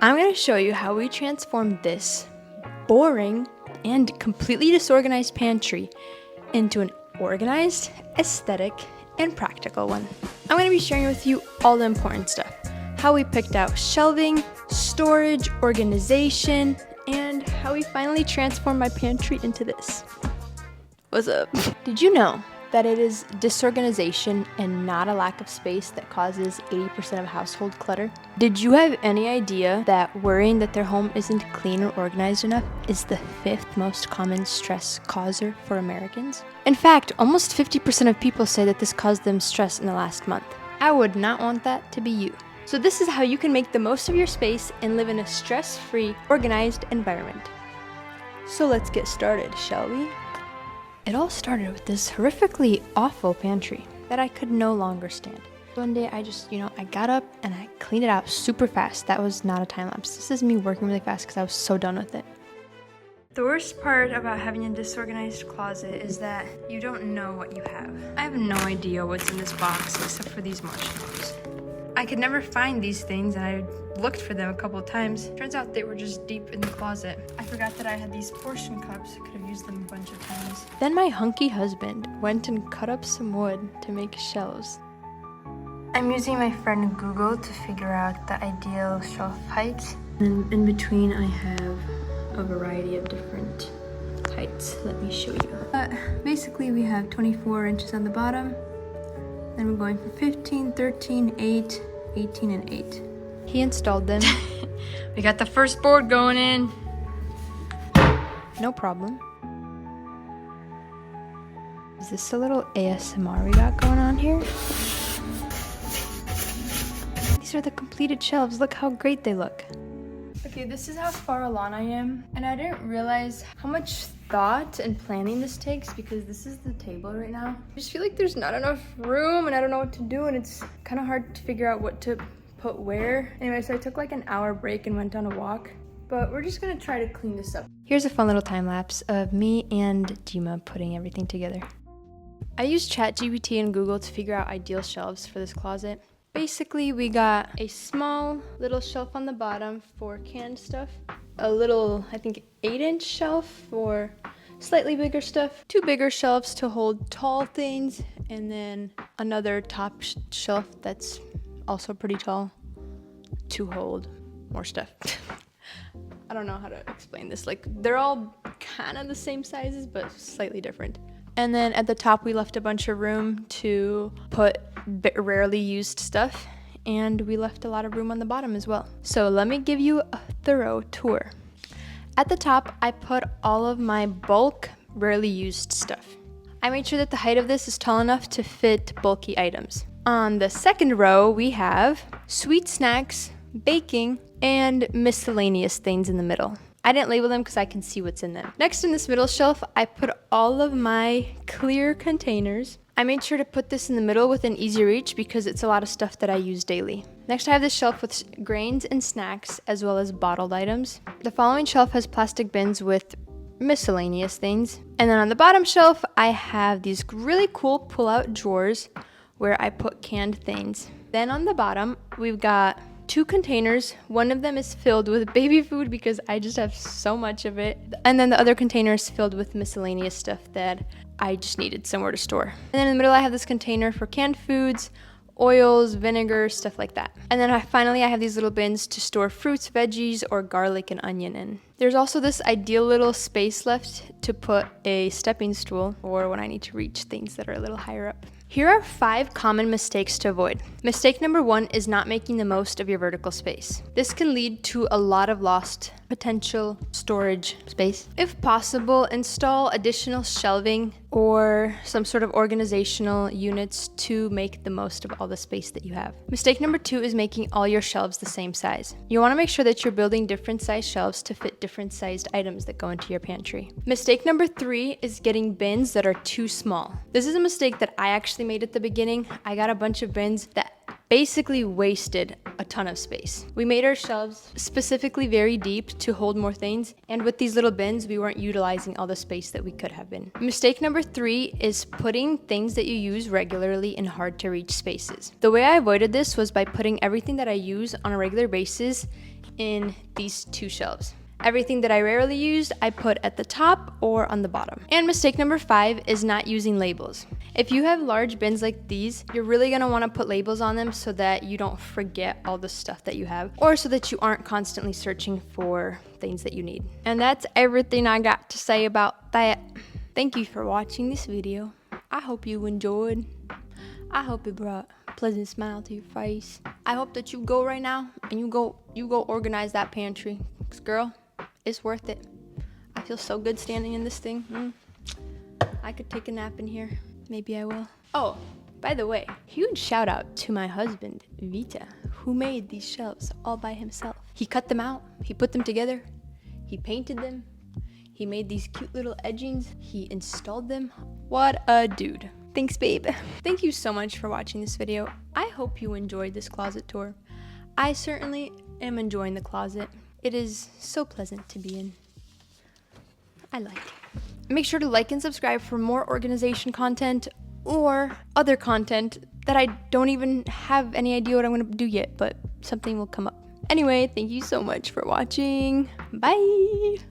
I'm going to show you how we transform this boring and completely disorganized pantry into an organized, aesthetic, and practical one. I'm going to be sharing with you all the important stuff. How we picked out shelving, storage, organization, and how we finally transformed my pantry into this. What's up? Did you know that it is disorganization and not a lack of space that causes 80% of household clutter? Did you have any idea that worrying that their home isn't clean or organized enough is the 5th most common stress causer for Americans? In fact, almost 50% of people say that this caused them stress in the last month. I would not want that to be you. So this is how you can make the most of your space and live in a stress-free, organized environment. So let's get started, shall we? It all started with this horrifically awful pantry that I could no longer stand. One day I got up and I cleaned it out super fast. That was not a time lapse. This is me working really fast because I was so done with it. The worst part about having a disorganized closet is that you don't know what you have. I have no idea what's in this box except for these marshmallows. I could never find these things and I looked for them a couple of times. Turns out they were just deep in the closet. I forgot that I had these portion cups. I could have used them a bunch of times. Then my hunky husband went and cut up some wood to make shelves. I'm using my friend Google to figure out the ideal shelf height. And in between I have a variety of different heights. Let me show you. Basically we have 24 inches on the bottom. Then we're going for 15, 13, 8, 18, and 8. He installed them. We got the first board going in. No problem. Is this a little ASMR we got going on here? These are the completed shelves. Look how great they look. Okay, this is how far along I am, and I didn't realize how much thought and planning this takes because this is the table right now. I just feel like there's not enough room and I don't know what to do, and it's kind of hard to figure out what to put where. Anyway, so I took like an hour break and went on a walk, but we're just gonna try to clean this up. Here's a fun little time lapse of me and Dima putting everything together. I used ChatGPT and Google to figure out ideal shelves for this closet. Basically, we got a small little shelf on the bottom for canned stuff, a little, I think, 8-inch shelf for slightly bigger stuff, 2 bigger shelves to hold tall things, and then another top shelf that's also pretty tall to hold more stuff. I don't know how to explain this. Like, they're all kind of the same sizes, but slightly different. And then at the top, we left a bunch of room to put rarely used stuff, and we left a lot of room on the bottom as well. So let me give you a thorough tour. At the top, I put all of my bulk, rarely used stuff. I made sure that the height of this is tall enough to fit bulky items. On the second row, we have sweet snacks, baking, and miscellaneous things in the middle. I didn't label them because I can see what's in them. Next in this middle shelf, I put all of my clear containers. I made sure to put this in the middle within easy reach because it's a lot of stuff that I use daily. Next, I have this shelf with grains and snacks as well as bottled items. The following shelf has plastic bins with miscellaneous things. And then on the bottom shelf, I have these really cool pull-out drawers where I put canned things. Then on the bottom, we've got 2 containers. One of them is filled with baby food because I just have so much of it. And then the other container is filled with miscellaneous stuff that I just needed somewhere to store. And then in the middle, I have this container for canned foods, oils, vinegar, stuff like that. And then finally, I have these little bins to store fruits, veggies, or garlic and onion in. There's also this ideal little space left to put a stepping stool or when I need to reach things that are a little higher up. Here are 5 common mistakes to avoid. Mistake number 1 is not making the most of your vertical space. This can lead to a lot of lost potential storage space. If possible, install additional shelving or some sort of organizational units to make the most of all the space that you have. Mistake number 2 is making all your shelves the same size. You want to make sure that you're building different size shelves to fit different sized items that go into your pantry. Mistake number 3 is getting bins that are too small. This is a mistake that I actually made at the beginning. I got a bunch of bins that basically wasted a ton of space. We made our shelves specifically very deep to hold more things, and with these little bins, we weren't utilizing all the space that we could have been. Mistake number 3 is putting things that you use regularly in hard to reach spaces. The way I avoided this was by putting everything that I use on a regular basis in these two shelves. Everything that I rarely used, I put at the top or on the bottom. And mistake number 5 is not using labels. If you have large bins like these, you're really gonna wanna put labels on them so that you don't forget all the stuff that you have, or so that you aren't constantly searching for things that you need. And that's everything I got to say about that. Thank you for watching this video. I hope you enjoyed. I hope it brought a pleasant smile to your face. I hope that you go right now and you go organize that pantry. 'Cause girl, it's worth it. I feel so good standing in this thing. I could take a nap in here. Maybe I will. Oh, by the way, huge shout out to my husband, Vita, who made these shelves all by himself. He cut them out, he put them together, he painted them, he made these cute little edgings, he installed them. What a dude. Thanks, babe. Thank you so much for watching this video. I hope you enjoyed this closet tour. I certainly am enjoying the closet. It is so pleasant to be in. I like it. Make sure to like and subscribe for more organization content or other content that I don't even have any idea what I'm gonna do yet, but something will come up. Anyway, thank you so much for watching. Bye.